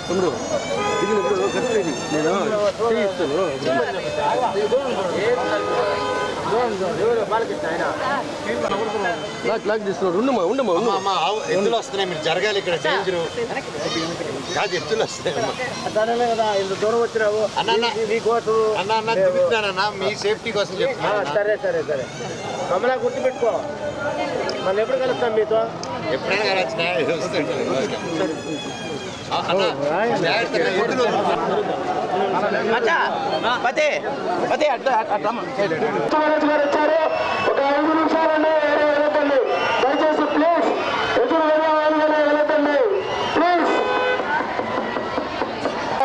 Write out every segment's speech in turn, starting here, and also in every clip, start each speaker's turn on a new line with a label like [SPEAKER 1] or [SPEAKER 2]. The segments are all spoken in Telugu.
[SPEAKER 1] తమ్ముడు దిగినప్పుడు కరెక్ట్ నేను చేయిస్తాను. లాక్ తీస్తున్నాడు. ఉండమ్మా
[SPEAKER 2] ఎత్తులు వస్తున్నాయి, మీరు జరగాలి. ఇక్కడ డేంజరు కాదు, ఎత్తులు వస్తున్నాయి
[SPEAKER 3] కదా. ఇంత దూరం వచ్చినావు
[SPEAKER 2] అన్న దిగుతున్నానన్నా, మీ సేఫ్టీ కోసం చెప్తున్నా.
[SPEAKER 3] సరే సరే సరే మమ్మల్ని గుర్తుపెట్టుకో. మళ్ళీ ఎప్పుడు కలుస్తాం మీతో?
[SPEAKER 2] ఎప్పుడైనా కలవచ్చు.
[SPEAKER 3] వచ్చారు. ఒక 5 నిమిషాలన్నా వెళ్ళండి దయచేసి ప్లీజ్. ఎదురు వెళ్ళండి ప్లీజ్.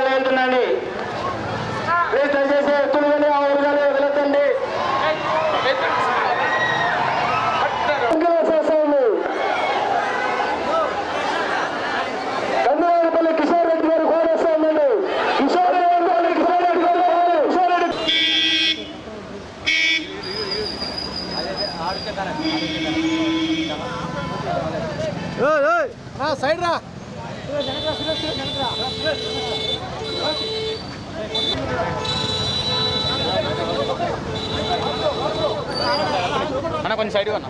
[SPEAKER 3] వెళ్తున్నాండి ప్లీజ్. దయచేసి ఎత్తులు వెళ్ళి ఆ ఊరుగానే వెళ్ళండి. కందువారిపల్లి కిషోర్ రెడ్డి గారు కోరేస్తామండి. కిషోర్ రెడ్డి గారు కిషోర్ రెడ్డి
[SPEAKER 1] సైడ్ రా.
[SPEAKER 4] అన్న కొంచెం సైడ్గా అన్న.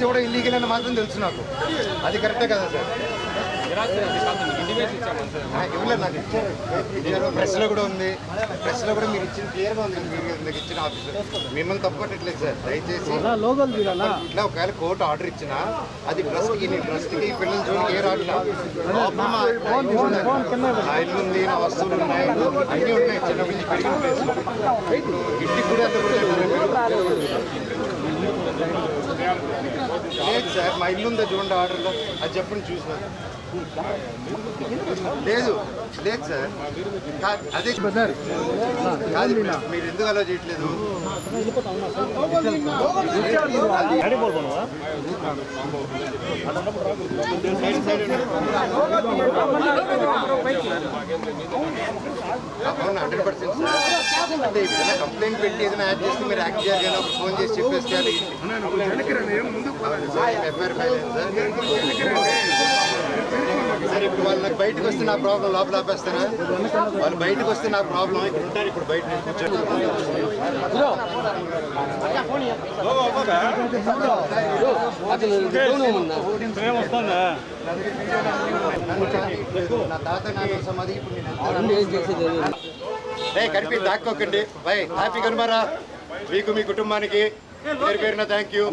[SPEAKER 2] కూడా ఇల్లీగల్ అని మాత్రం తెలుసు నాకు. అది కరెక్టే కదా సార్? ఇవ్వలేదు నాకు. ఇచ్చారు, ప్రెస్లో కూడా ఉంది. ప్రెస్లో కూడా మీరు ఇచ్చిన క్లియర్గా ఉంది. మీరు ఇచ్చిన ఆఫీసర్ మిమ్మల్ని తప్పట్లేదు సార్. దయచేసి ఇట్లా ఒకవేళ కోర్టు ఆర్డర్ ఇచ్చినా అది ట్రస్ట్కి పిల్లలు చూడండి ఏ రాట్లా. నా ఇల్లు ఉంది, నా వస్తువులు ఉన్నాయి, అన్నీ ఉన్నాయి. చిన్నప్పటి నుంచి పెరిగిన ప్లేస్. ఇప్పుడు ఇంటికి కూడా ఎంత లేదు సార్. మా ఇల్లు ఉందా చూడండి ఆర్డర్లో, అది చెప్పండి చూసిన. లేదు లేదు సార్. అదే కాదు, మీరు ఎందుకు అలా చేయట్లేదు? అవును 100% సార్. అంటే ఏదైనా కంప్లైంట్ పెట్టి ఏదైనా యాడ్ చేస్తే మీరు యాక్ట్ చేయాలి కదా. ఫోన్ చేసి చెప్పేసి ఎఫ్ఐఆర్ ఫైల్ అయింది సార్. సార్ ఇప్పుడు వాళ్ళు నాకు బయటకు వస్తే నా ప్రాబ్లం లోపల ఆపేస్తారా? వాళ్ళు బయటకు వస్తే నా ప్రాబ్లం. ఇక్కడ ఉంటారు ఇప్పుడు బయట నేను కూర్చొని. నా తాత నాన్న సమాధి ఇప్పుడు నేను కనిపి దాక్కోకండి. బై హ్యాపీ కనుమారా మీకు మీ కుటుంబానికి పేరు పేరున థ్యాంక్ యూ.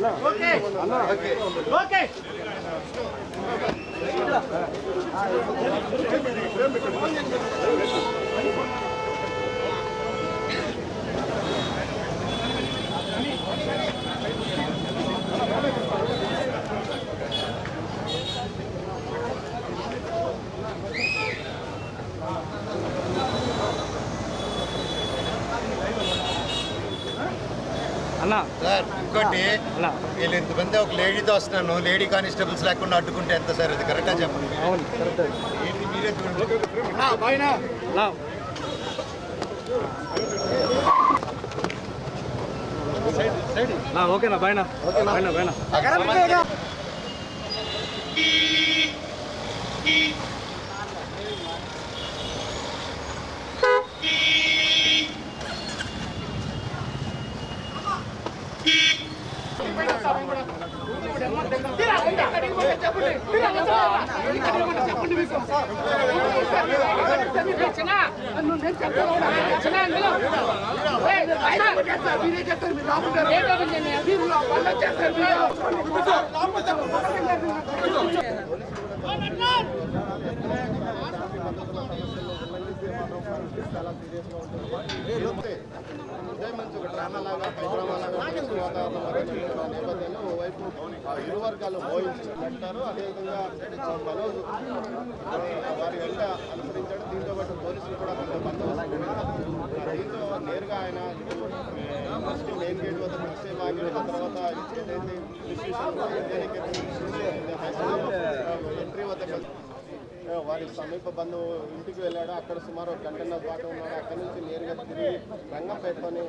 [SPEAKER 2] సార్ ఇంకోటి, వీళ్ళు ఇంతమంది ఒక లేడీతో వస్తున్నాను, లేడీ కానిస్టేబుల్స్ లేకుండా అడ్డుకుంటే ఎంత సార్? అది కరెక్టా చెప్పండి. ఏంటి మీరే చూడండి. సైడ్
[SPEAKER 1] ఓకేనా బాయ్ బాయ్.
[SPEAKER 2] మంచి ఒక డ్రామా లాగా నేపథ్యంలో ఓవైపు ఇరు వర్గాలు మోయించారు. అదేవిధంగా మనోజ్ వారి వెంట అనుసరించాడు. దీంతో పాటు పోలీసులు కూడా కొంత బందోబస్తు. దీంతో నేరుగా ఆయన ఫస్ట్ మెయిన్ గేట్ వద్ద కృష్ణ ఆగిన తర్వాత ఏదైతే ఎంట్రీ వద్ద వారి సమీప బంధువు ఇంటికి వెళ్ళాడు. అక్కడ సుమారు ఒక గంటన్నర పాటు ఉన్నాడు. అక్కడి నుంచి నేరుగా తిరిగి రంగంపేటలోని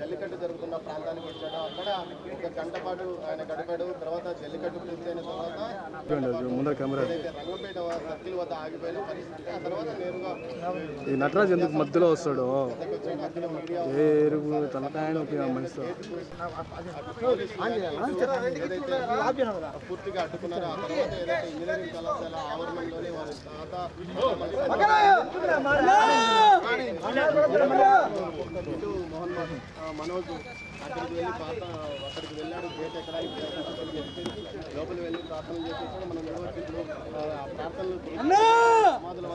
[SPEAKER 2] జల్లికట్టు జరుగుతున్న ప్రాంతానికి వచ్చాడు. అక్కడ ఒక గంట పాటు ఆయన గడిపాడు. తర్వాత జల్లికట్టు పూర్తయిన తర్వాత ఏదైతే రంగంపేట సర్కిల్ వద్ద ఆగిపోయిన పరిస్థితి. ఆ తర్వాత నేరుగా
[SPEAKER 1] ఈ నటరాజు ఎందుకు మధ్యలో వస్తాడు?
[SPEAKER 2] అక్కడ మీడియా ఏదైతే పూర్తిగా అడ్డుకున్నారో ఆ తర్వాత ఏదైతే ఇంజనీరింగ్ కళాశాల ఆవరణంలోనే వారి మనోజ్ అక్కడికి వెళ్ళాడు. గేట్ ఎక్కడానికి లోపలికి వెళ్ళి ప్రార్థన చేసేసాడు. మనం యూనివర్సిటీలో ప్రార్థనలు సమాధుల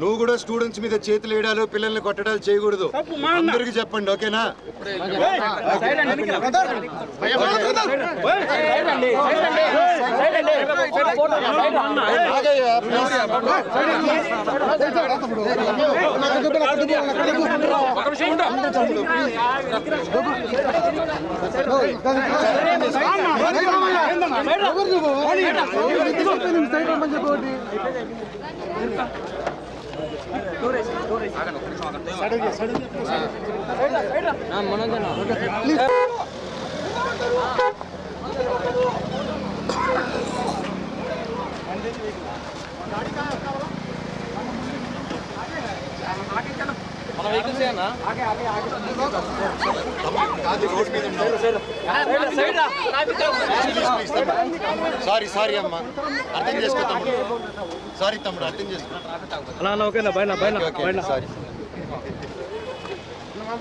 [SPEAKER 2] నువ్వు కూడా స్టూడెంట్స్ మీద చేతులు వేయడాలు పిల్లల్ని కొట్టడాలు చేయకూడదు. అందరికి చెప్పండి, ఓకేనా? సారీ అమ్మా, అర్థం చేసుకో తమ్ముడు. సారీ తమ్ముడు, అర్థం చేసుకో.
[SPEAKER 1] ఓకేనా బాయ్.
[SPEAKER 2] సారీ.